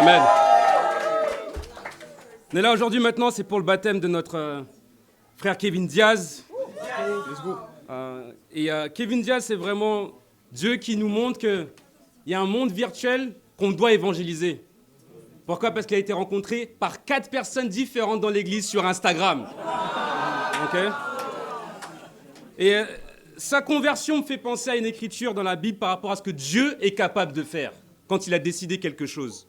Amen. On est là aujourd'hui maintenant, c'est pour le baptême de notre frère Kevin Diaz. Kevin Diaz, c'est vraiment Dieu qui nous montre qu'il y a un monde virtuel qu'on doit évangéliser. Pourquoi ? Parce qu'il a été rencontré par 4 personnes différentes dans l'église sur Instagram. Okay ? Et sa conversion me fait penser à une écriture dans la Bible par rapport à ce que Dieu est capable de faire quand il a décidé quelque chose.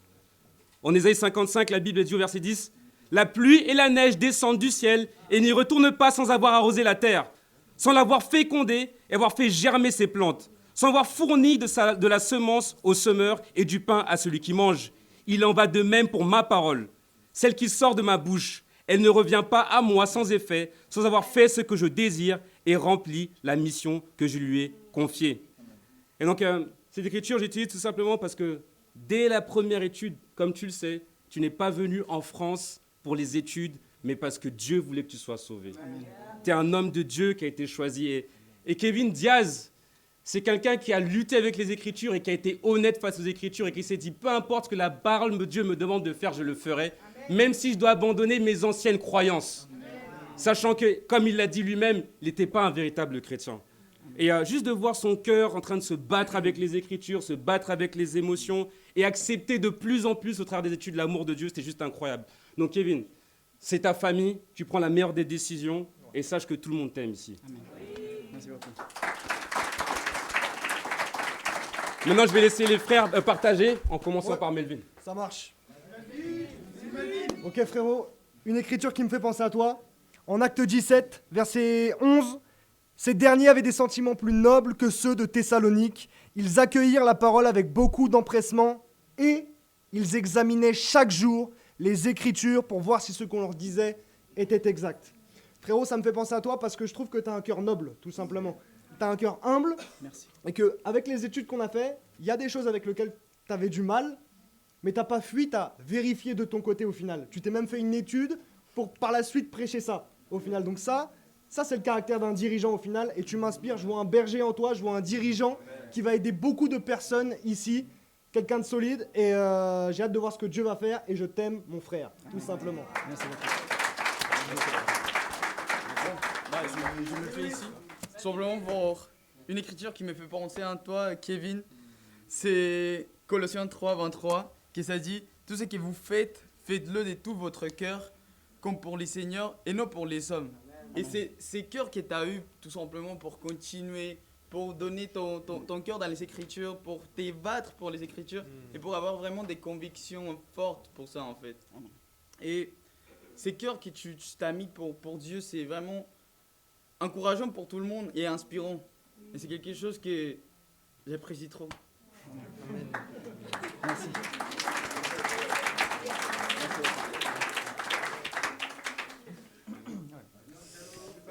En Ésaïe 55, la Bible dit au verset 10, « La pluie et la neige descendent du ciel et n'y retournent pas sans avoir arrosé la terre, sans l'avoir fécondée et avoir fait germer ses plantes, sans avoir fourni de la semence au semeur et du pain à celui qui mange. Il en va de même pour ma parole, celle qui sort de ma bouche. Elle ne revient pas à moi sans effet, sans avoir fait ce que je désire et rempli la mission que je lui ai confiée. » Et donc, cette écriture, j'utilise tout simplement parce que dès la première étude, comme tu le sais, tu n'es pas venu en France pour les études, mais parce que Dieu voulait que tu sois sauvé. Tu es un homme de Dieu qui a été choisi. Et Kevin Diaz, c'est quelqu'un qui a lutté avec les Écritures et qui a été honnête face aux Écritures et qui s'est dit, peu importe ce que la parole de Dieu me demande de faire, je le ferai, même si je dois abandonner mes anciennes croyances. Sachant que, comme il l'a dit lui-même, il n'était pas un véritable chrétien. Et juste de voir son cœur en train de se battre avec les Écritures, se battre avec les émotions et accepter de plus en plus au travers des études l'amour de Dieu, c'était juste incroyable. Donc Kevin, c'est ta famille, tu prends la meilleure des décisions et sache que tout le monde t'aime ici. Amen. Merci beaucoup. Maintenant, je vais laisser les frères partager en commençant par Melvin. Ça marche. Ok frérot, une écriture qui me fait penser à toi. En Acte 17, verset 11, « Ces derniers avaient des sentiments plus nobles que ceux de Thessalonique. Ils accueillirent la parole avec beaucoup d'empressement et ils examinaient chaque jour les Écritures pour voir si ce qu'on leur disait était exact. » Frérot, ça me fait penser à toi parce que je trouve que tu as un cœur noble, tout simplement. Tu as un cœur humble. Merci. Et qu'avec les études qu'on a fait, il y a des choses avec lesquelles tu avais du mal, mais tu n'as pas fui, tu as vérifié de ton côté au final. Tu t'es même fait une étude pour par la suite prêcher ça au final. Donc ça c'est le caractère d'un dirigeant au final. Et tu m'inspires, je vois un berger en toi, je vois un dirigeant qui va aider beaucoup de personnes ici, quelqu'un de solide. Et j'ai hâte de voir ce que Dieu va faire. Et je t'aime, mon frère, tout simplement. Merci beaucoup. Je me fais ici, simplement pour une écriture qui me fait penser à toi, Kevin. C'est Colossiens 3, 23, qui ça dit « Tout ce que vous faites, faites-le de tout votre cœur, comme pour les seigneurs et non pour les hommes. » Et c'est cœur que tu as eu tout simplement pour continuer, pour donner ton cœur dans les Écritures, pour te battre pour les Écritures et pour avoir vraiment des convictions fortes pour ça en fait. Et ces cœurs que tu t'as mis pour Dieu, c'est vraiment encourageant pour tout le monde et inspirant. Et c'est quelque chose que j'apprécie trop. Amen. Merci.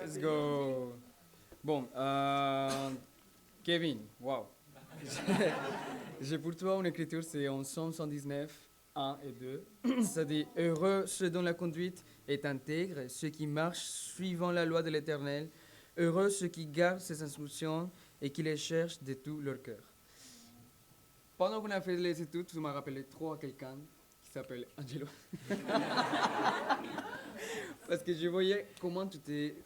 Let's go. Bon, Kevin, wow. J'ai pour toi une écriture, c'est en Somme 119, 1 et 2. Ça dit « Heureux ceux dont la conduite est intègre, ceux qui marchent suivant la loi de l'Éternel. Heureux ceux qui gardent ses instructions et qui les cherchent de tout leur cœur. » Pendant qu'on a fait les études, tu m'as rappelé trop à quelqu'un qui s'appelle Angelo. Parce que je voyais comment c'était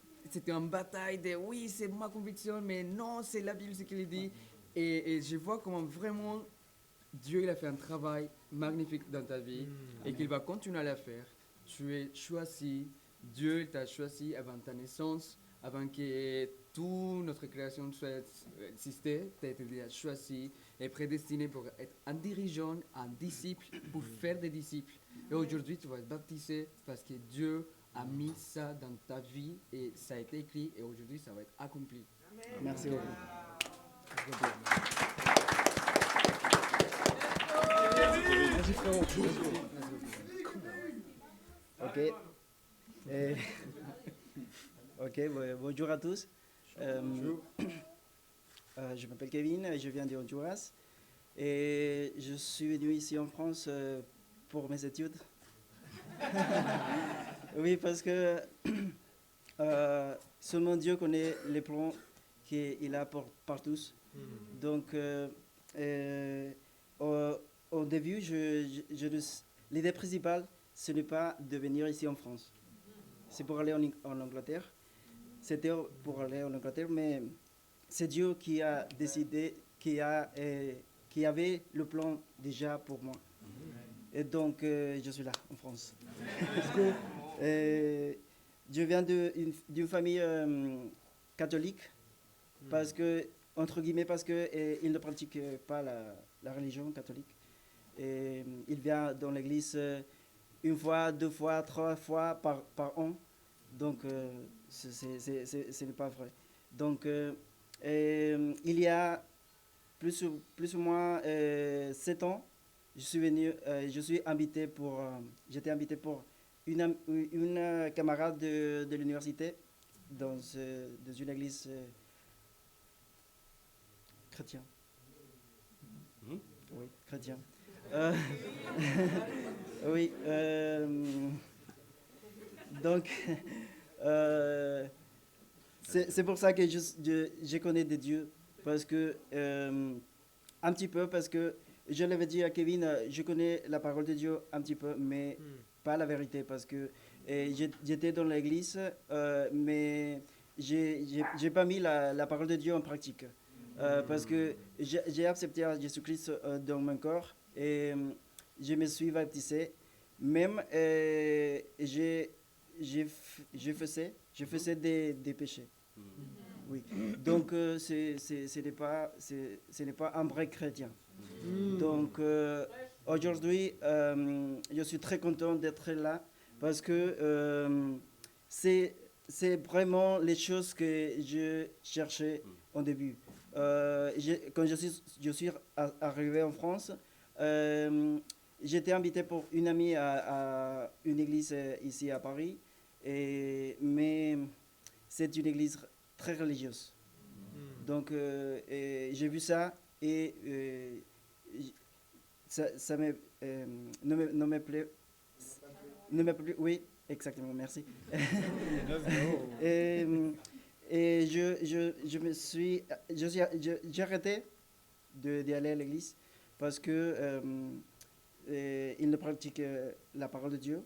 une bataille de oui, c'est ma conviction, mais non, c'est la Bible, ce qu'il dit. Et je vois comment vraiment Dieu il a fait un travail magnifique dans ta vie et qu'il va continuer à le faire. Tu es choisi, Dieu t'a choisi avant ta naissance, avant que toute notre création soit existée. Tu as été déjà choisi et prédestiné pour être un dirigeant, un disciple, pour faire des disciples. Et aujourd'hui, tu vas être baptisé parce que Dieu a mis ça dans ta vie et ça a été écrit et aujourd'hui, ça va être accompli. Amen. Merci beaucoup. Merci frérot. Ok. Ok, bonjour à tous. Je m'appelle Kevin, je viens de Honduras et je suis venu ici en France pour mes études. Oui, parce que seulement Dieu connaît les plans qu'il a par tous. Donc, au début, je l'idée principale, ce n'est pas de venir ici en France. C'est pour aller en Angleterre. C'était pour aller en Angleterre, mais c'est Dieu qui a décidé, qui avait le plan déjà pour moi. Et donc, je suis là, en France. Je viens d'une famille catholique, parce que, entre guillemets, parce qu'il ne pratique pas la religion catholique. Et il vient dans l'église une fois, 2 fois, 3 fois par an. Donc, ce n'est pas vrai. Donc, il y a plus ou moins 7 ans, j'étais invité pour une camarade de l'université dans une église chrétienne. Oui, chrétien. Oui. Donc, c'est pour ça que je connais des dieux. Parce que, un petit peu, parce que je l'avais dit à Kevin, je connais la parole de Dieu un petit peu, mais pas la vérité. Parce que j'étais dans l'église, mais j'ai pas mis la parole de Dieu en pratique. Parce que j'ai accepté Jésus-Christ dans mon corps et je me suis baptisé. Même je faisais des péchés. Oui. Donc ce n'est pas un vrai chrétien. Donc aujourd'hui, je suis très content d'être là parce que c'est vraiment les choses que je cherchais au début. Quand je suis arrivé en France, j'étais invité pour une amie à une église ici à Paris, mais c'est une église très religieuse. Donc j'ai vu ça et ça ne me plaît. Ne me plaît. Oui, exactement, merci. Et j'ai arrêté d'y aller à l'église parce que il ne pratique la parole de Dieu.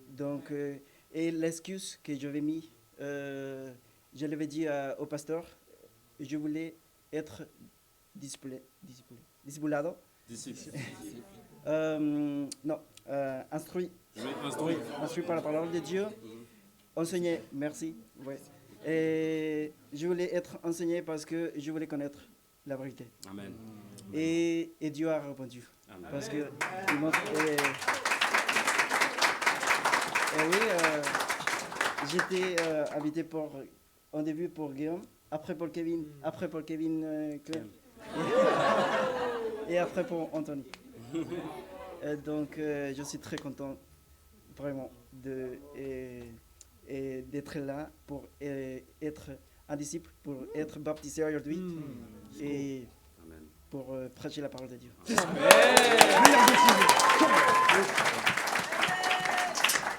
Donc, et l'excuse que j'avais mis, je l'avais dit au pasteur, je voulais être discipulado. Non, instruit. Oui, instruit par la parole de Dieu. Enseigné, merci. Ouais. Et je voulais être enseigné parce que je voulais connaître la vérité. Amen. Et Dieu a répondu. Amen. Parce que il m'a oui, j'étais invité au début pour Guillaume, après pour Kevin, Claire, et après pour Anthony. Donc je suis très content vraiment d'être là pour être un disciple, pour être baptisé aujourd'hui et pour prêcher la parole de Dieu. Meilleure décision.